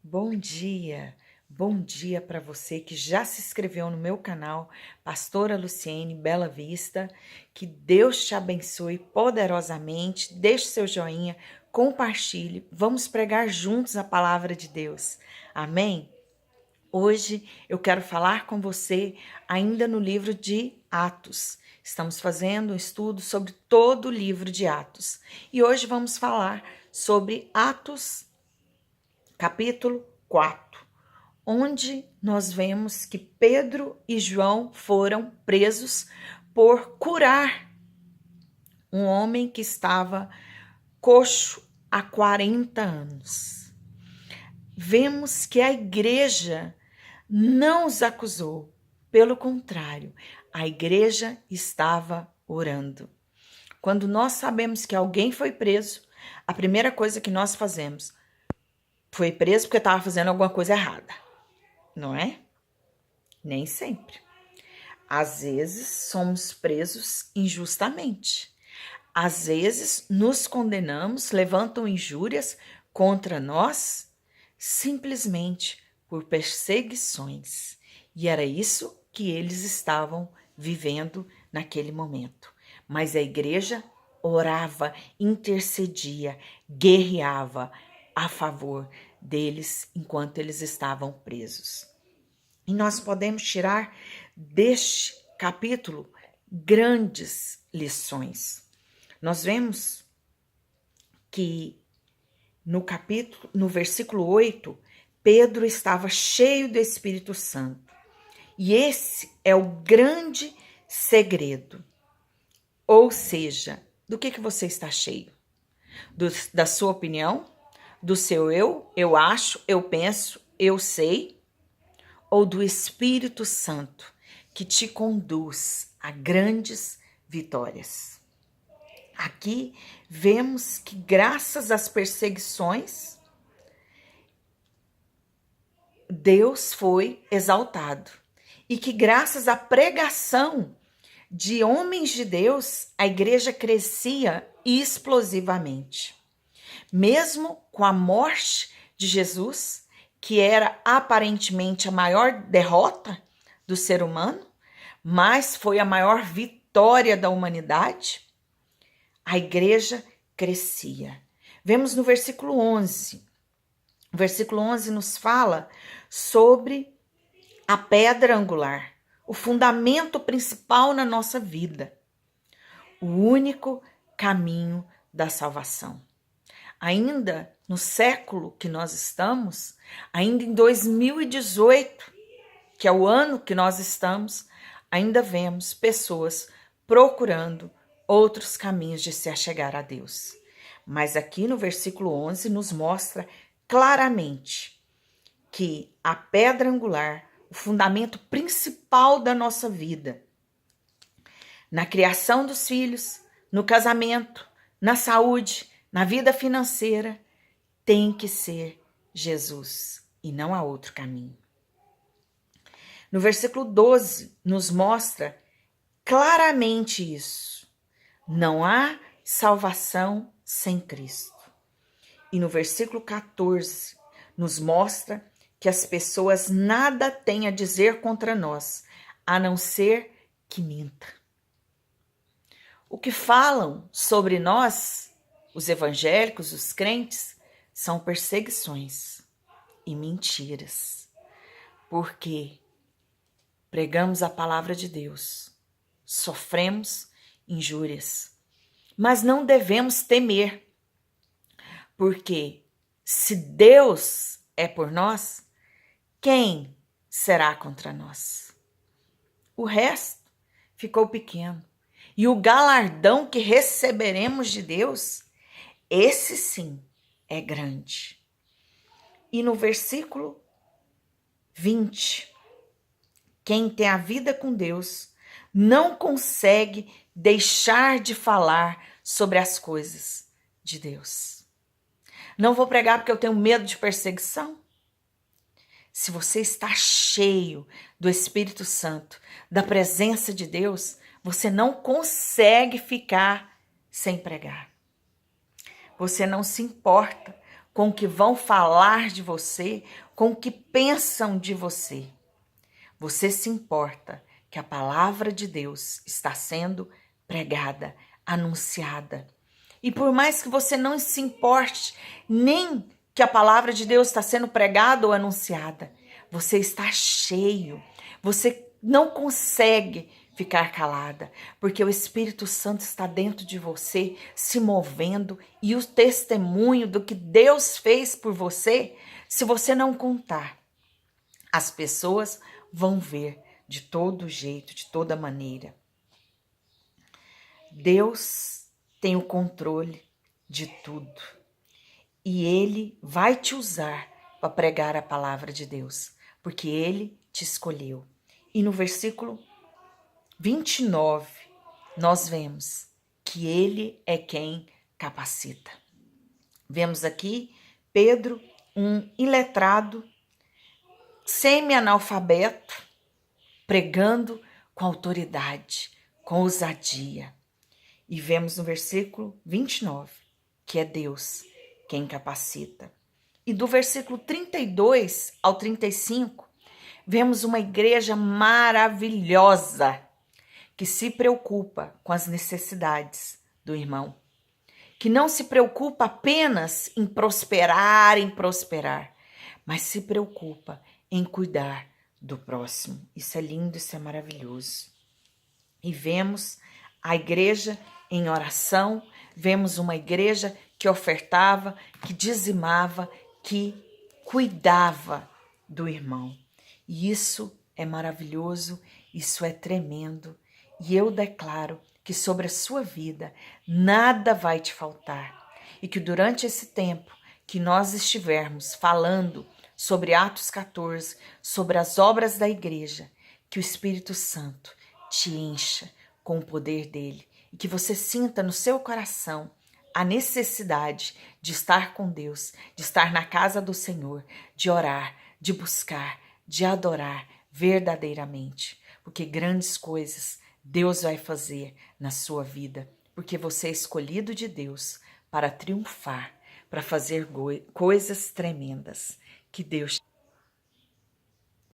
Bom dia para você que já se inscreveu no meu canal, Pastora Luciene Bela Vista. Que Deus te abençoe poderosamente. Deixe seu joinha, compartilhe. Vamos pregar juntos a palavra de Deus. Amém? Hoje eu quero falar com você ainda no livro de Atos. Estamos fazendo um estudo sobre todo o livro de Atos. E hoje vamos falar sobre Atos capítulo 4, onde nós vemos que Pedro e João foram presos por curar um homem que estava coxo há 40 anos. Vemos que a igreja não os acusou, pelo contrário, a igreja estava orando. Quando nós sabemos que alguém foi preso, a primeira coisa que nós fazemos: foi preso porque estava fazendo alguma coisa errada, não é? Nem sempre. Às vezes somos presos injustamente. Às vezes nos condenamos, levantam injúrias contra nós simplesmente por perseguições. E era isso que eles estavam vivendo naquele momento. Mas a igreja orava, intercedia, guerreava a favor deles enquanto eles estavam presos. E nós podemos tirar deste capítulo grandes lições. Nós vemos que no versículo 8, Pedro estava cheio do Espírito Santo. E esse é o grande segredo. Ou seja, do que você está cheio? Da sua opinião? Do seu eu acho, eu penso, eu sei? Ou do Espírito Santo que te conduz a grandes vitórias? Aqui vemos que graças às perseguições, Deus foi exaltado. E que graças à pregação de homens de Deus, a igreja crescia explosivamente. Mesmo com a morte de Jesus, que era aparentemente a maior derrota do ser humano, mas foi a maior vitória da humanidade, a igreja crescia. Vemos no versículo 11. O versículo 11 nos fala sobre a pedra angular, o fundamento principal na nossa vida, o único caminho da salvação. Ainda no século que nós estamos, ainda em 2018, que é o ano que nós estamos, ainda vemos pessoas procurando outros caminhos de se achegar a Deus. Mas aqui no versículo 11 nos mostra claramente que a pedra angular, o fundamento principal da nossa vida, na criação dos filhos, no casamento, na saúde, na vida financeira, tem que ser Jesus e não há outro caminho. No versículo 12 nos mostra claramente isso. Não há salvação sem Cristo. E no versículo 14 nos mostra que as pessoas nada têm a dizer contra nós, a não ser que minta. O que falam sobre nós, os evangélicos, os crentes, são perseguições e mentiras. Porque pregamos a palavra de Deus, sofremos injúrias, mas não devemos temer, porque se Deus é por nós, quem será contra nós? O resto ficou pequeno. E o galardão que receberemos de Deus, esse sim é grande. E no versículo 20, quem tem a vida com Deus não consegue deixar de falar sobre as coisas de Deus. Não vou pregar porque eu tenho medo de perseguição. Se você está cheio do Espírito Santo, da presença de Deus, você não consegue ficar sem pregar. Você não se importa com o que vão falar de você, com o que pensam de você. Você se importa que a palavra de Deus está sendo pregada, anunciada. E por mais que você não se importe nem que a palavra de Deus está sendo pregada ou anunciada, você está cheio, você não consegue ficar calada, porque o Espírito Santo está dentro de você, se movendo, e o testemunho do que Deus fez por você, se você não contar, as pessoas vão ver de todo jeito, de toda maneira. Deus tem o controle de tudo e Ele vai te usar para pregar a palavra de Deus, porque Ele te escolheu. E no versículo 29, nós vemos que Ele é quem capacita. Vemos aqui Pedro, um iletrado, semi-analfabeto, pregando com autoridade, com ousadia. E vemos no versículo 29 que é Deus quem capacita. E do versículo 32 ao 35, vemos uma igreja maravilhosa que se preocupa com as necessidades do irmão, que não se preocupa apenas em prosperar, mas se preocupa em cuidar do próximo. Isso é lindo, isso é maravilhoso. E vemos a igreja em oração, vemos uma igreja que ofertava, que dizimava, que cuidava do irmão. E isso é maravilhoso, isso é tremendo. E eu declaro que sobre a sua vida nada vai te faltar. E que durante esse tempo que nós estivermos falando sobre Atos 14, sobre as obras da igreja, que o Espírito Santo te encha com o poder dele e que você sinta no seu coração a necessidade de estar com Deus, de estar na casa do Senhor, de orar, de buscar, de adorar verdadeiramente, porque grandes coisas Deus vai fazer na sua vida, porque você é escolhido de Deus para triunfar, para fazer coisas tremendas. Que Deus